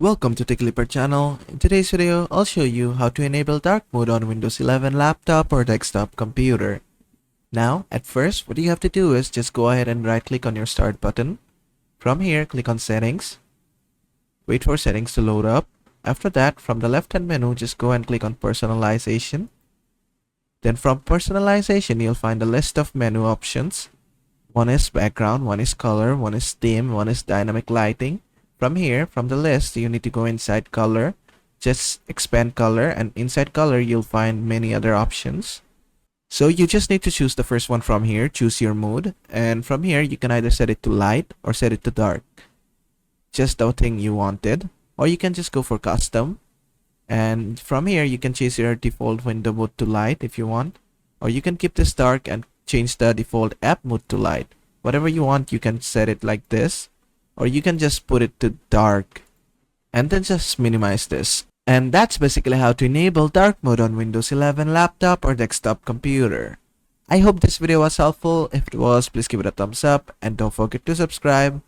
Welcome to TechLeaper channel. In today's video, I'll show you how to enable dark mode on Windows 11 laptop or desktop computer. Now, at first, what you have to do is just go ahead and right click on your start button. From here, click on settings. Wait for settings to load up. After that, from the left hand menu, just go and click on personalization. Then from personalization, you'll find a list of menu options. One is background, one is color, one is theme, one is dynamic lighting. From here, from the list, you need to go inside color, just expand color, and inside color, you'll find many other options. So you just need to choose the first one from here, choose your mode, and from here, you can either set it to light or set it to dark. Just the thing you wanted, or you can just go for custom. And from here, you can change your default window mode to light if you want, or you can keep this dark and change the default app mode to light. Whatever you want, you can set it like this. Or you can just put it to dark and then just minimize this. And that's basically how to enable dark mode on Windows 11 laptop or desktop computer. I hope this video was helpful. If it was, please give it a thumbs up and don't forget to subscribe.